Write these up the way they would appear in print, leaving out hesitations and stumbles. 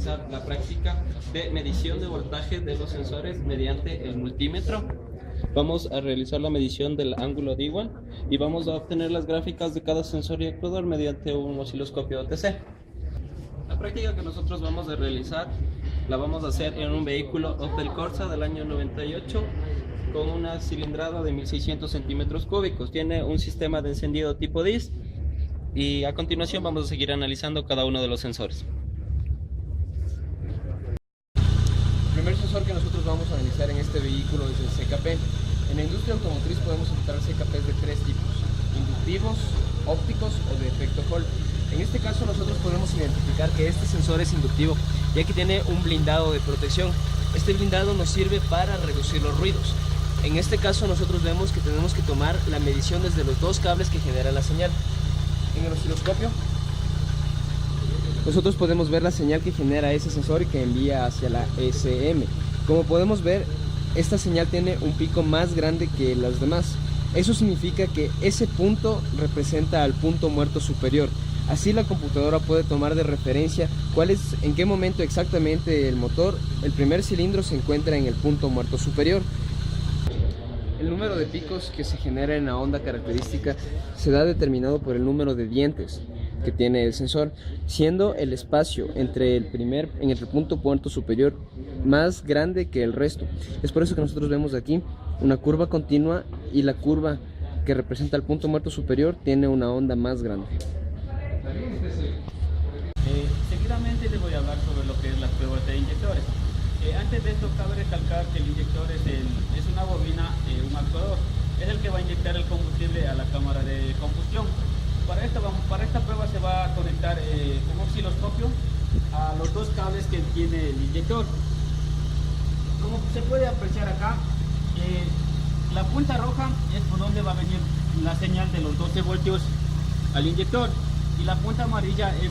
realizar la práctica de medición de voltaje de los sensores mediante el multímetro. Vamos a realizar la medición del ángulo de igual y vamos a obtener las gráficas de cada sensor y actuador mediante un osciloscopio OTC. La práctica que nosotros vamos a realizar la vamos a hacer en un vehículo Opel Corsa del año 98 con una cilindrada de 1600 centímetros cúbicos. Tiene un sistema de encendido tipo DIS y a continuación vamos a seguir analizando cada uno de los sensores. El primer sensor que nosotros vamos a analizar en este vehículo es el CKP. En la industria automotriz podemos encontrar CKPs de tres tipos: inductivos, ópticos o de efecto Hall. En este caso nosotros podemos identificar que este sensor es inductivo, ya que tiene un blindado de protección. Este blindado nos sirve para reducir los ruidos. En este caso nosotros vemos que tenemos que tomar la medición desde los dos cables que generan la señal. En el osciloscopio nosotros podemos ver la señal que genera ese sensor y que envía hacia la SM. Como podemos ver, esta señal tiene un pico más grande que las demás. Eso significa que ese punto representa al punto muerto superior. Así la computadora puede tomar de referencia en qué momento exactamente el motor, el primer cilindro, se encuentra en el punto muerto superior. El número de picos que se genera en la onda característica se da determinado por el número de dientes que tiene el sensor, siendo el espacio entre el punto muerto superior más grande que el resto. Es por eso que nosotros vemos aquí una curva continua y la curva que representa el punto muerto superior tiene una onda más grande. Seguidamente les voy a hablar sobre lo que es las pruebas de inyectores. Antes de esto cabe recalcar que el inyector es una bobina, un actuador, es el que va a inyectar el combustible a la cámara de combustión. Para esta prueba se va a conectar un osciloscopio a los dos cables que tiene el inyector. Como se puede apreciar acá, la punta roja es por donde va a venir la señal de los 12 voltios al inyector y la punta amarilla es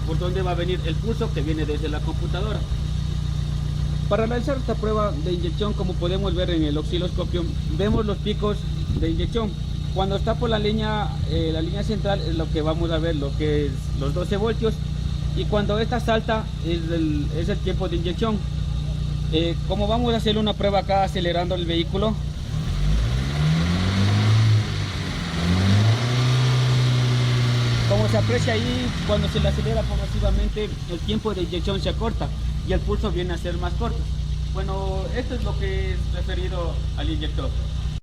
por donde va a venir el pulso que viene desde la computadora. Para realizar esta prueba de inyección, como podemos ver en el osciloscopio, vemos los picos de inyección. Cuando está por la línea central es lo que vamos a ver, lo que es los 12 voltios, y cuando esta salta es el tiempo de inyección. Como vamos a hacer una prueba acá acelerando el vehículo, como se aprecia ahí, cuando se le acelera progresivamente el tiempo de inyección se acorta y el pulso viene a ser más corto. Bueno, esto es lo que es referido al inyector.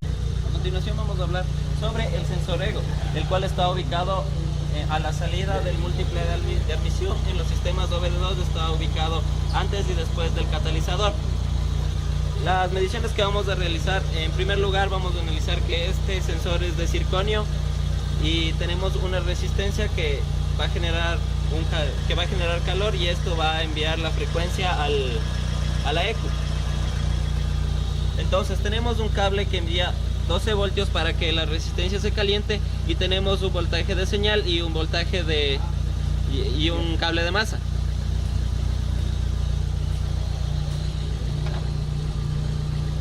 A continuación vamos a hablar sobre el sensor EGO, el cual está ubicado a la salida del múltiple de admisión. En los sistemas OBD2 está ubicado antes y después del catalizador. Las mediciones que vamos a realizar, en primer lugar vamos a analizar que este sensor es de circonio y tenemos una resistencia que va a generar calor, y esto va a enviar la frecuencia a la ECU. Entonces tenemos un cable que envía 12 voltios para que la resistencia se caliente, y tenemos un voltaje de señal y un voltaje y un cable de masa.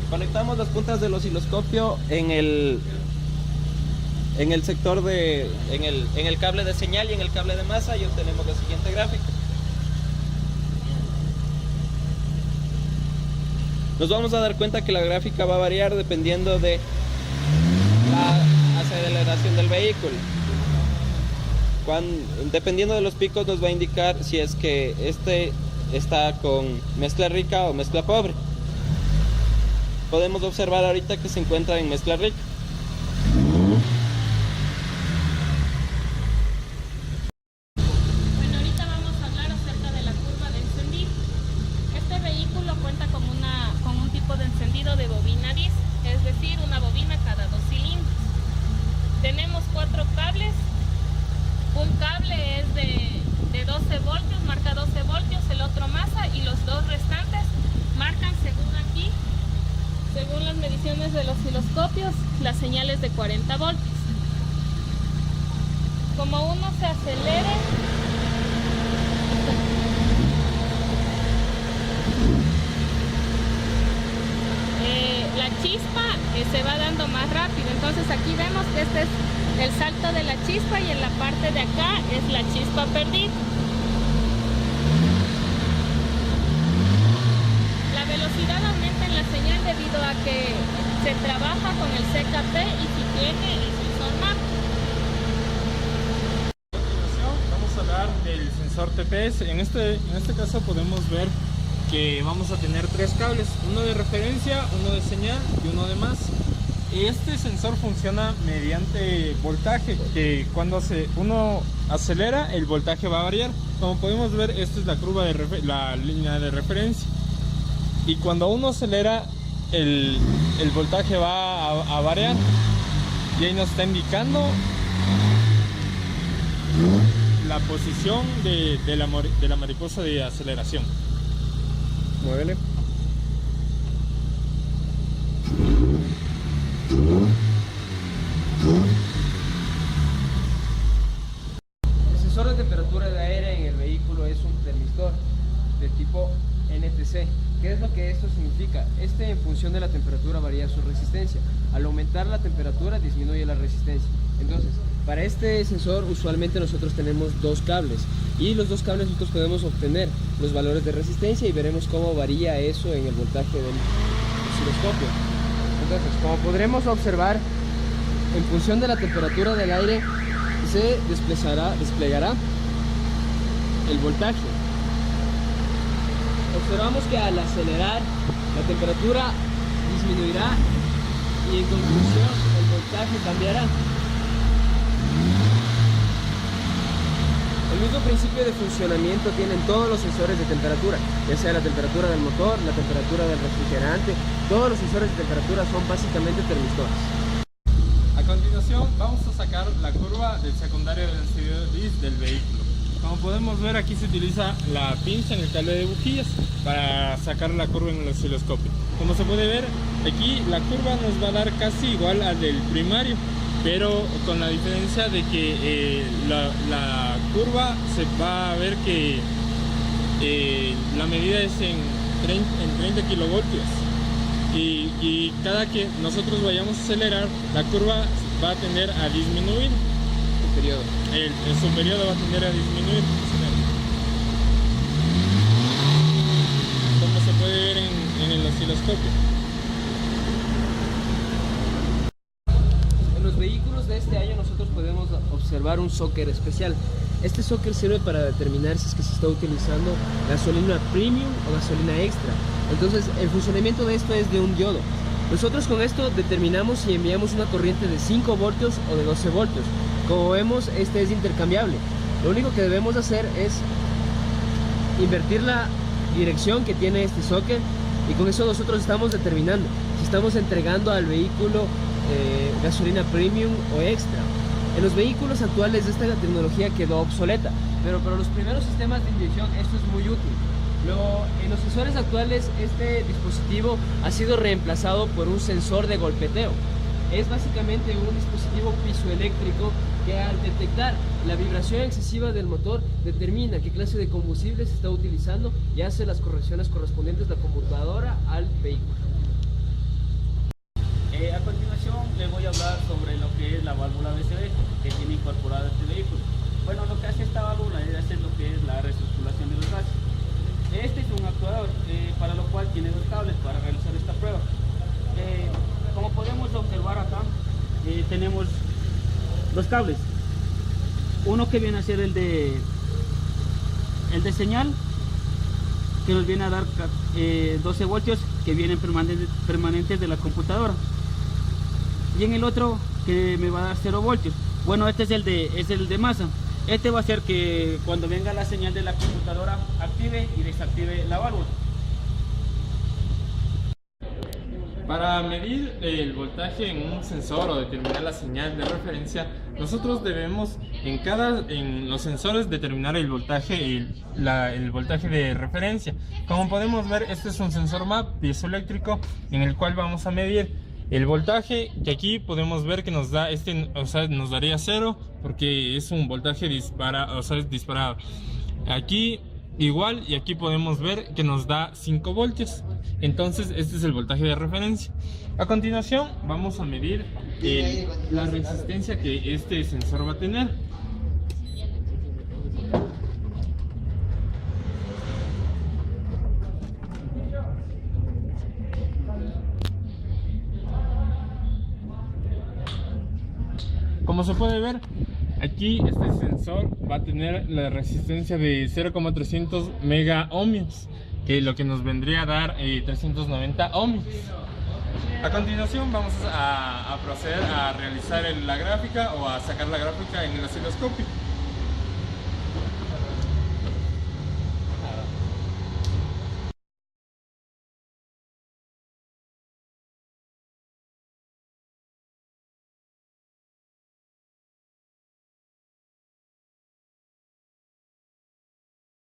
Conectamos las puntas del osciloscopio en el sector en el cable de señal y en el cable de masa, y obtenemos la siguiente gráfica. Nos vamos a dar cuenta que la gráfica va a variar dependiendo de la aceleración del vehículo. Dependiendo de los picos nos va a indicar si es que este está con mezcla rica o mezcla pobre. Podemos observar ahorita que se encuentra en mezcla rica. Bueno, ahorita vamos a hablar acerca de la curva de encendido. Este vehículo cuenta con un tipo de encendido de bobina DIS, es decir, una bobina cada 2 cilindros. Tenemos 4 cables. Un cable es de 12 voltios, marca 12 voltios, el otro masa, y los dos restantes marcan, según las mediciones de los osciloscopios, las señales de 40 voltios. Como uno se acelere, la chispa se va dando más rápido. Entonces aquí vemos que este es el salto de la chispa y en la parte de acá es la chispa perdida. Se trabaja con el CKT y si tiene el sensor MAP. A continuación vamos a hablar del sensor TPS. En este caso podemos ver que vamos a tener tres cables, uno de referencia, uno de señal y uno de masa. Este sensor funciona mediante voltaje, que cuando uno acelera el voltaje va a variar. Como podemos ver, esta es la curva de la línea de referencia, y cuando uno acelera el voltaje va a variar, y ahí nos está indicando la posición de la mariposa de aceleración. Muévele. El sensor de temperatura de aire en el vehículo es un termistor de tipo NTC. ¿Qué es lo que esto significa? En función de la temperatura varía su resistencia. Al aumentar la temperatura disminuye la resistencia. Entonces, para este sensor usualmente nosotros tenemos dos cables, y los dos cables nosotros podemos obtener los valores de resistencia y veremos cómo varía eso en el voltaje del osciloscopio. Entonces, como podremos observar, en función de la temperatura del aire se desplegará el voltaje. Observamos que al acelerar la temperatura disminuirá y en conclusión el voltaje cambiará. El mismo principio de funcionamiento tienen todos los sensores de temperatura, ya sea la temperatura del motor, la temperatura del refrigerante. Todos los sensores de temperatura son básicamente termistores. A continuación vamos a sacar la curva del secundario de densidad del vehículo. Como podemos ver, aquí se utiliza la pinza en el cable de bujías para sacar la curva en el osciloscopio. Como se puede ver, aquí la curva nos va a dar casi igual al del primario, pero con la diferencia de que la curva se va a ver que la medida es en 30 kilovoltios, y cada que nosotros vayamos a acelerar, la curva va a tender a disminuir. Su periodo va a tender a disminuir, como se puede ver en el osciloscopio. En los vehículos de este año nosotros podemos observar un shocker especial. Este shocker sirve para determinar si es que se está utilizando gasolina premium o gasolina extra. Entonces el funcionamiento de esto es de un diodo. Nosotros con esto determinamos si enviamos una corriente de 5 voltios o de 12 voltios. Como vemos, este es intercambiable. Lo único que debemos hacer es invertir la dirección que tiene este shocker, y con eso nosotros estamos determinando si estamos entregando al vehículo gasolina premium o extra. En los vehículos actuales esta tecnología quedó obsoleta, pero para los primeros sistemas de inyección esto es muy útil. En los sensores actuales este dispositivo ha sido reemplazado por un sensor de golpeteo. Es básicamente un dispositivo piezoeléctrico que al detectar la vibración excesiva del motor determina qué clase de combustible se está utilizando y hace las correcciones correspondientes de la computadora al vehículo. A continuación les voy a hablar sobre lo que es la válvula BCD que tiene incorporada este vehículo. Bueno, lo que hace esta válvula es hacer lo que es la recirculación de los gases. Este es un actuador, para lo cual tiene dos cables para realizar esta prueba. Como podemos observar acá, tenemos dos cables. Uno que viene a ser el de señal, que nos viene a dar 12 voltios que vienen permanentes de la computadora. Y en el otro que me va a dar 0 voltios. Bueno, este es el de masa. Este va a hacer que cuando venga la señal de la computadora active y desactive la válvula. Para medir el voltaje en un sensor o determinar la señal de referencia, nosotros debemos en los sensores determinar el voltaje el voltaje de referencia. Como podemos ver, este es un sensor MAP piezoeléctrico en el cual vamos a medir el voltaje, que aquí podemos ver que nos da nos daría 0 porque es un voltaje disparado. Aquí igual, y aquí podemos ver que nos da 5 voltios. Entonces este es el voltaje de referencia. A continuación vamos a medir la resistencia que este sensor va a tener. Como se puede ver, aquí este sensor va a tener la resistencia de 0,300 mega ohmios, que lo que nos vendría a dar 390 ohmios. A continuación vamos a proceder a realizar la gráfica o a sacar la gráfica en el osciloscopio.